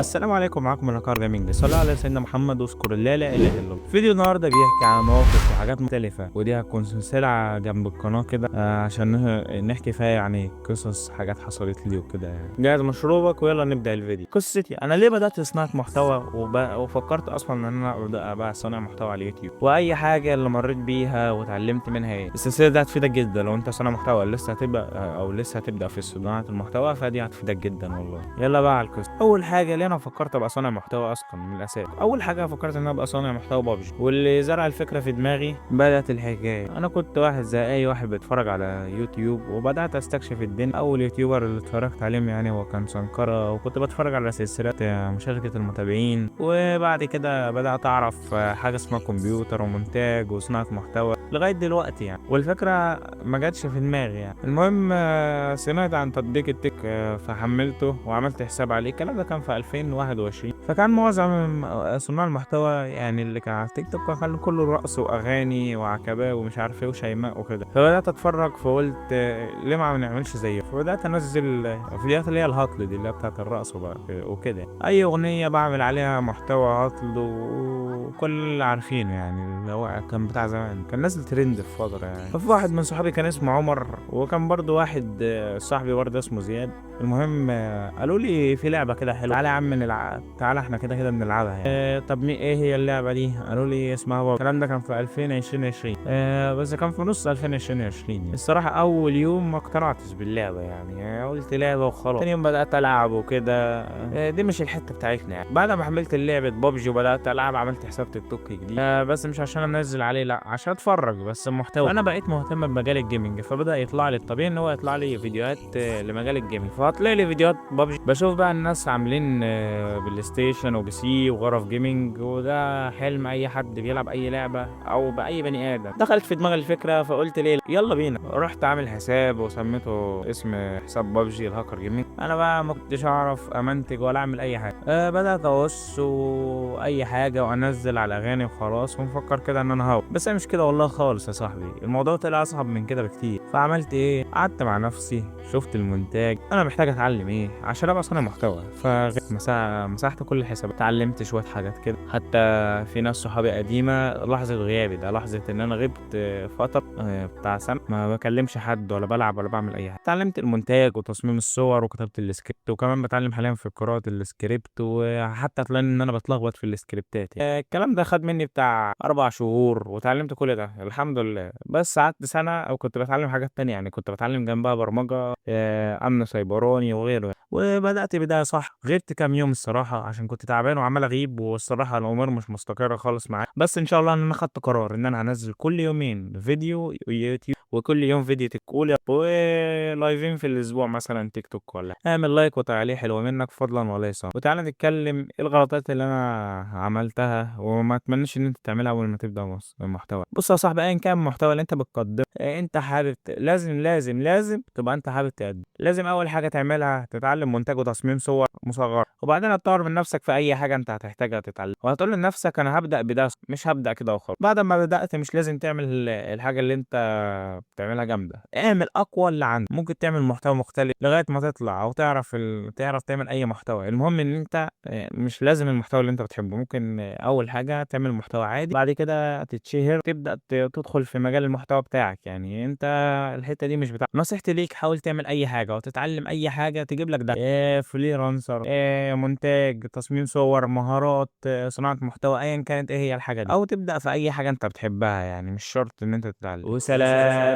السلام عليكم، معاكم الركار جيمنج. صلى على سيدنا محمد واذكر الله لا اله الا الله. فيديو النهارده بيحكي عن مواقف وحاجات مختلفه، ودي هتكون سلسله جنب القناه كده عشان نحكي فيها يعني قصص حاجات حصلت لي وكده. يعني جهز مشروبك ويلا نبدا الفيديو. قصتي انا ليه بدات صناعه محتوى وفكرت اصلا ان انا ابدا بقى صانع محتوى على اليوتيوب، واي حاجه اللي مريت بيها واتعلمت منها. ايه السلسله دي هتفيدك جدا لو انت صانع محتوى لسه هتبدا في صناعه المحتوى، فدي هتفيدك جدا والله. يلا بقى على القصه. اول حاجه ليه انا فكرت ابقى صانع محتوى اصلا من الاساس. اول حاجه فكرت ان انا ابقى صانع محتوى بابجي، واللي زرع الفكره في دماغي بدات الحكايه. انا كنت واحد زي اي واحد بيتفرج على يوتيوب، وبدات استكشف الدنيا. اول يوتيوبر اللي اتفرجت عليهم يعني هو كان سنكرة، وكنت بتفرج على سلسلات مشاركه المتابعين. وبعد كده بدات اعرف حاجه اسمها كمبيوتر ومونتاج وصناعه محتوى لغايه دلوقتي يعني. والفكره ما جاتش في دماغي يعني. المهم سمعت عن تطبيق التيك فحملته وعملت حساب عليه. الكلام ده كان في 2021. فكان معظم صناع المحتوى يعني اللي كان على التيك توك كان كله رقص واغاني وعكباه ومش عارف ايه وشيماء وكده. فبدات اتفرج، فقلت ليه ما نعملش زيه. فبدات انزل فيديوهات اللي هي الهطل دي اللي هي بتاعت الرقص وكده. اي اغنيه بعمل عليها محتوى هطل، وكل اللي عارفينه يعني اللي هو كان بتاع زمان، كان نازل ترند في فتره يعني. ففي واحد من صحابي كان اسمه عمر، وكان برضو واحد صاحبي برضه اسمه زياد. المهم قالوا لي في لعبه كده حلوه، تعالى يا عم نلعب، تعالى احنا كده كده بنلعبها يعني. طب ايه هي اللعبه دي؟ قالوا لي اسمها بابجي. الكلام ده كان في 2020. بس كان في نص 2020 يعني. الصراحه اول يوم ما اقتنعتش باللعبه يعني قلت لعبه وخلاص. تاني يوم بدات العب وكده. دي مش الحته بتاعتنا يعني. بعد ما حملت اللعبه بابجي وبدات العب، عملت حساب تيك توك جديد. بس مش عشان انزل عليه، لا عشان اتفرج بس المحتوى. انا بقيت مهتم بمجال الجيمنج، فبدا يطلع لي الطبيعي ان هو يطلع لي فيديوهات لمجال الجيمنج. فهتلاقي لي فيديوهات بابجي، بشوف بقى الناس عاملين بلاي ستيشن وبي سي وغرف جيمنج، وده حلم اي حد بيلعب اي لعبه او باي بني ادم. دخلت في دماغي الفكره، فقلت ليه يلا بينا. رحت عامل حساب وسميته اسم حساب بابجي الهاكر جيمنج. انا بقى ما كنتش اعرف امنتج ولا اعمل اي حاجه. بدات اقص واي حاجه وانزل على اغاني وخلاص، ومفكر كده ان انا هاو. بس مش كده والله خالص يا صاحبي، الموضوع طلع اصعب من كده بكتير. فعملت ايه؟ قعدت مع نفسي، شفت المونتاج انا محتاج اتعلم ايه عشان ابقى صانع محتوى. مسحت كل الحسابات، اتعلمت شويه حاجات كده. حتى في ناس صحابي قديمه لحظه غيابي، ده لحظه ان انا غبت فتره بتاع سنه ما بكلمش حد ولا بلعب ولا بعمل اي حاجه. اتعلمت المونتاج وتصميم الصور وكتابه السكريبت، وكمان بتعلم حاليا في قراءه السكريبت، وحتى هتلاقي ان انا بتلخبط في السكريبتات يعني. الكلام ده خد مني بتاع 4 شهور وتعلمت كل ده الحمد لله. بس قعدت سنه او كنت بتعلم حاجات تانية يعني، كنت بتعلم جنبها برمجه امن سيبراني وغيره يعني. وبدات بدايه صح. غبت كام يوم الصراحه عشان كنت تعبان وعمال اغيب، والصراحه الامور مش مستقره خالص معايا. بس ان شاء الله ان انا خدت قرار ان انا هنزل كل يومين فيديو يوتيوب، وكل يوم فيديو تيك توك، ولايفين في الاسبوع مثلا تيك توك. ولا اعمل لايك وتعليق حلوه منك فضلا وليس. وتعالى نتكلم ايه الغلطات اللي انا عملتها وما اتمنىش ان انت تعملها اول ما تبدا المحتوى. بص يا صاحبي، ايا كان المحتوى اللي انت بتقدمه انت حابب لازم تبقى انت حابب تقدم. لازم اول حاجه تعملها تتعلم مونتاج وتصميم صور مصغره، وبعدين تطور من نفسك في اي حاجه انت هتحتاجها تتعلم. وهتقول لنفسك انا هبدا بده، مش هبدا كده وخلاص. بعد ما بدات مش لازم تعمل الحاجه اللي انت بتعملها جامده، اعمل اقوى اللي عندك. ممكن تعمل محتوى مختلف لغايه ما تطلع او تعرف تعمل اي محتوى. المهم ان انت مش لازم المحتوى اللي انت بتحبه. ممكن اول حاجه تعمل محتوى عادي، بعد كده تتشهر، تبدا تدخل في مجال المحتوى بتاعك يعني. انت الحته دي مش بتاعك. نصيحتي ليك حاول تعمل اي حاجه وتتعلم اي حاجه تجيب لك ده، فريلانسر، مونتاج، تصميم صور، مهارات، صناعه محتوى، ايا كانت ايه هي الحاجه دي، او تبدا في اي حاجه انت بتحبها يعني. مش شرط ان انت تتعلم. وسلام.